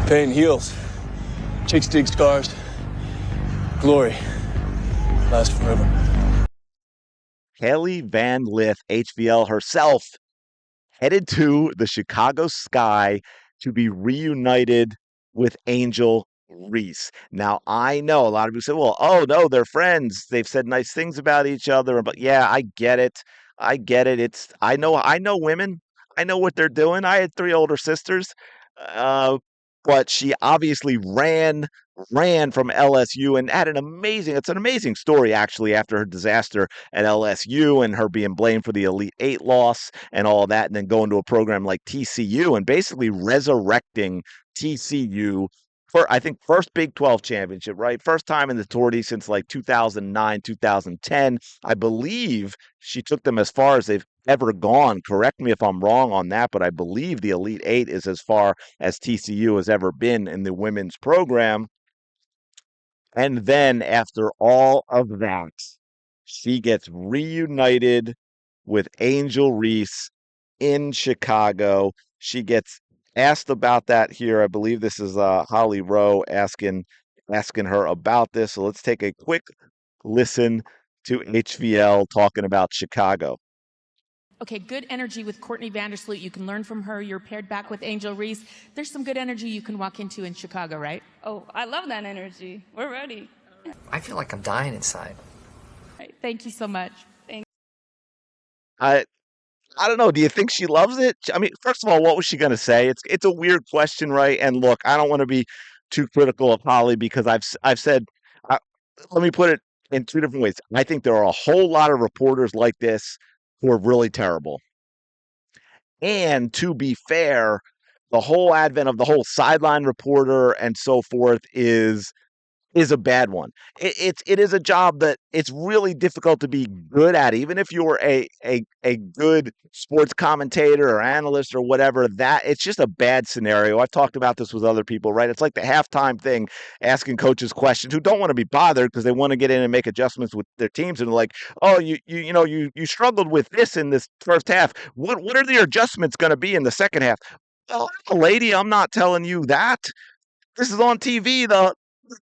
Pain heals. Chicks dig scars. Glory lasts forever. Hailey Van Lith, HVL herself, headed to the Chicago Sky to be reunited with Angel Reese. Now, I know a lot of people say, well, oh, no, they're friends. They've said nice things about each other. But yeah, I get it. I get it. I know women. I know what they're doing. I had three older sisters. Uh, but she obviously ran from LSU and had it's an amazing story actually after her disaster at LSU and her being blamed for the Elite Eight loss and all that, and then going to a program like TCU and basically resurrecting TCU for, I think, first Big 12 championship, right? First time in the tourney since like 2009, 2010. I believe she took them as far as they've ever gone. Correct me if I'm wrong on that, but I believe the Elite Eight is as far as TCU has ever been in the women's program. And then after all of that, she gets reunited with Angel Reese in Chicago. She gets asked about that here. I believe this is Holly Rowe asking her about this. So let's take a quick listen to HVL talking about Chicago. Okay, good energy with Courtney Vandersloot. You can learn from her. You're paired back with Angel Reese. There's some good energy you can walk into in Chicago, right? Oh, I love that energy. We're ready. I feel like I'm dying inside. Right, thank you so much. I I don't know. Do you think she loves it? I mean, first of all, what was she going to say? It's a weird question, right? And look, I don't want to be too critical of Holly because I've said, uh, let me put it in two different ways. I think there are a whole lot of reporters like this who are really terrible. And to be fair, the whole advent of the whole sideline reporter and so forth is a bad one. It is a job that it's really difficult to be good at, even if you're a good sports commentator or analyst or whatever. That it's just a bad scenario. I've talked about this with other people, right? It's like the halftime thing, asking coaches questions who don't want to be bothered because they want to get in and make adjustments with their teams, and they're like, oh, you struggled with this in this first half. What are the adjustments going to be in the second half? Well, lady, I'm not telling you that. This is on TV. The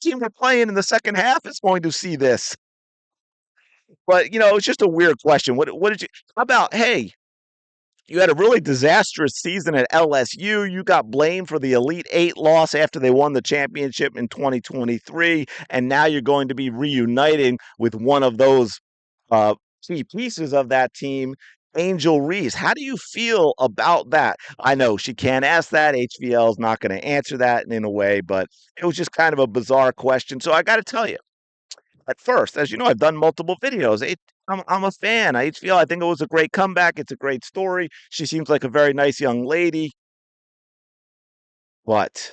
team we're playing in the second half is going to see this. But, it's just a weird question. What did you, how about, hey, you had a really disastrous season at LSU. You got blamed for the Elite Eight loss after they won the championship in 2023. And now you're going to be reuniting with one of those key pieces of that team, Angel Reese. How do you feel about that? I know she can't ask that. HVL is not going to answer that in a way, but it was just kind of a bizarre question. So I got to tell you, at first, as you know, I've done multiple videos. I'm a fan. HVL, I think it was a great comeback. It's a great story. She seems like a very nice young lady. But,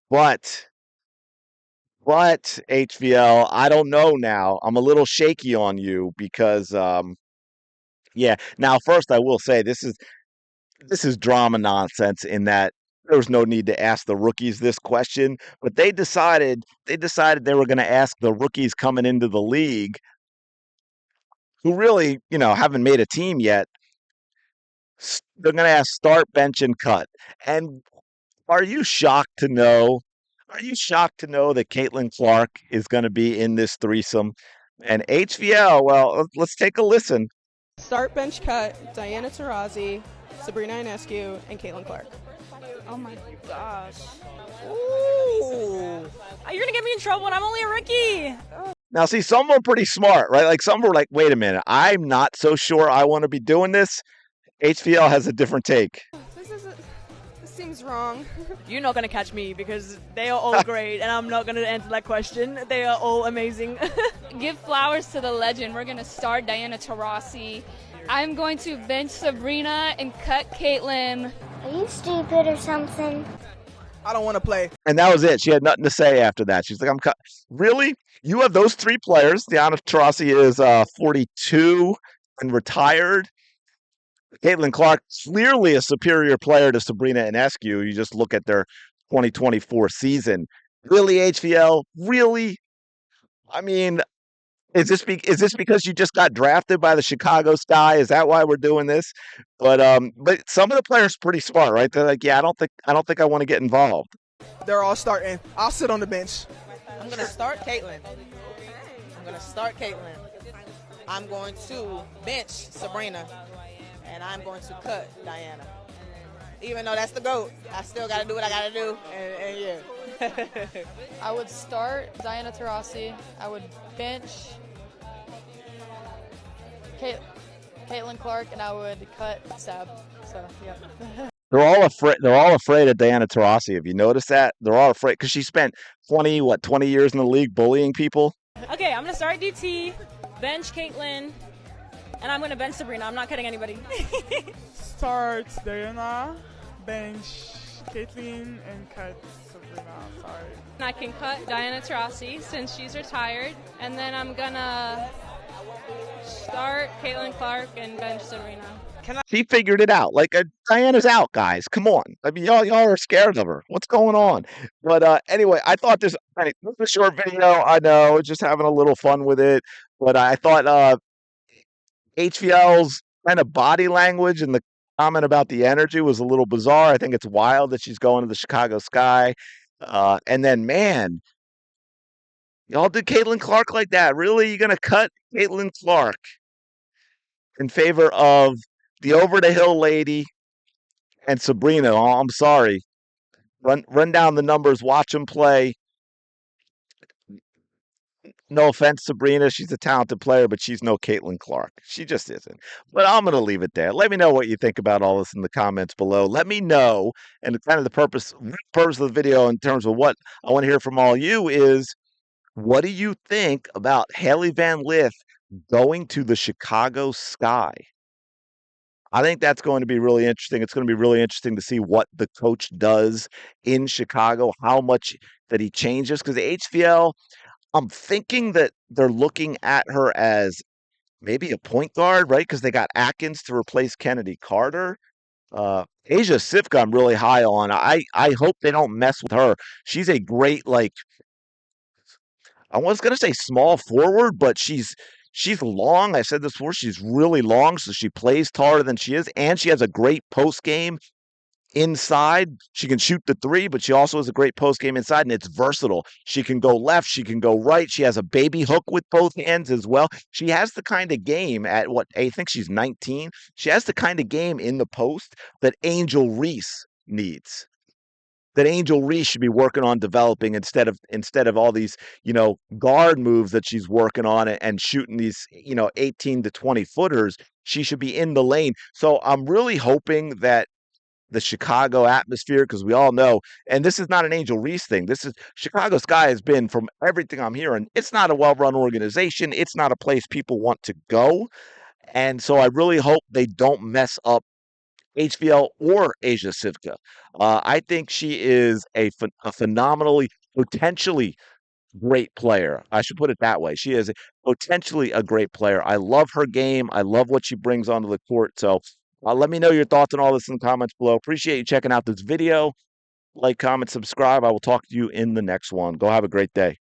but, HVL, I don't know now. I'm a little shaky on you because yeah. Now, first, I will say this is drama nonsense in that there was no need to ask the rookies this question, but they decided they were going to ask the rookies coming into the league who really, haven't made a team yet. They're going to ask start, bench, and cut. And are you shocked to know? Are you shocked to know that Caitlin Clark is going to be in this threesome? And HVL, well, let's take a listen. Start, bench, cut, Diana Taurasi, Sabrina Ionescu, and Caitlin Clark. Oh my gosh. Ooh. You're going to get me in trouble and I'm only a rookie. Now, see, some were pretty smart, right? Like some were like, wait a minute, I'm not so sure I want to be doing this. HVL has a different take. This seems wrong. You're not going to catch me because they are all great and I'm not going to answer that question. They are all amazing. Give flowers to the legend. We're going to start Diana Taurasi. I'm going to bench Sabrina and cut Caitlin. Are you stupid or something? I don't want to play. And that was it. She had nothing to say after that. She's like, I'm cut. Really? You have those three players. Diana Taurasi is 42 and retired. Caitlin Clark, clearly a superior player to Sabrina Ionescu. You just look at their 2024 season. Really, HVL? Really? I mean, is this because you just got drafted by the Chicago Sky? Is that why we're doing this? But some of the players are pretty smart, right? They're like, yeah, I don't think I want to get involved. They're all starting. I'll sit on the bench. I'm going to start Caitlin. I'm going to bench Sabrina. And I'm going to cut Diana. Even though that's the GOAT, I still got to do what I got to do. And yeah. I would start Diana Taurasi. I would bench Caitlin Clark, and I would cut Sab. So, yeah. They're all afraid. They're all afraid of Diana Taurasi. Have you noticed that? They're all afraid because she spent 20 years in the league bullying people. Okay, I'm going to start DT, bench Caitlin, and I'm going to bench Sabrina. I'm not cutting anybody. Start Diana, bench Caitlin, and cut Sabrina. Sorry. I can cut Diana Taurasi since she's retired, and then I'm gonna start Caitlin Clark and bench Sabrina. She figured it out. Like Diana's out, guys. Come on. I mean, y'all are scared of her. What's going on? But anyway, I thought this was a short video. I know, just having a little fun with it. But I thought HVL's kind of body language and the comment about the energy was a little bizarre. I think it's wild that she's going to the Chicago Sky. And then, man, y'all did Caitlin Clark like that. Really? You're going to cut Caitlin Clark in favor of the over-the-hill lady and Sabrina? Oh, I'm sorry. Run down the numbers. Watch them play. No offense, Sabrina. She's a talented player, but she's no Caitlin Clark. She just isn't. But I'm going to leave it there. Let me know what you think about all this in the comments below. Let me know. And kind of the purpose of the video in terms of what I want to hear from all you is, what do you think about Hailey Van Lith going to the Chicago Sky? I think that's going to be really interesting. It's going to be really interesting to see what the coach does in Chicago, how much that he changes. Because the HVL, I'm thinking that they're looking at her as maybe a point guard, right? Because they got Atkins to replace Kennedy Carter. Asia Sivka, I'm really high on. I hope they don't mess with her. She's a great, like, I was going to say small forward, but she's long. I said this before. She's really long, so she plays taller than she is, and she has a great post game inside. She can shoot the three, but she also has a great post game inside, and it's versatile. She can go left, she can go right. She has a baby hook with both hands as well. She has the kind of game at I think she's 19. She has the kind of game in the post that Angel Reese needs. That Angel Reese should be working on developing instead of all these, guard moves that she's working on and shooting these, 18 to 20 footers. She should be in the lane. So I'm really hoping that the Chicago atmosphere, because we all know, and this is not an Angel Reese thing. This is Chicago Sky has been, from everything I'm hearing, it's not a well-run organization. It's not a place people want to go. And so I really hope they don't mess up HVL or Asia Sivka. I think she is a phenomenally, potentially great player. I should put it that way. She is potentially a great player. I love her game. I love what she brings onto the court. So let me know your thoughts on all this in the comments below. Appreciate you checking out this video. Like, comment, subscribe. I will talk to you in the next one. Go have a great day.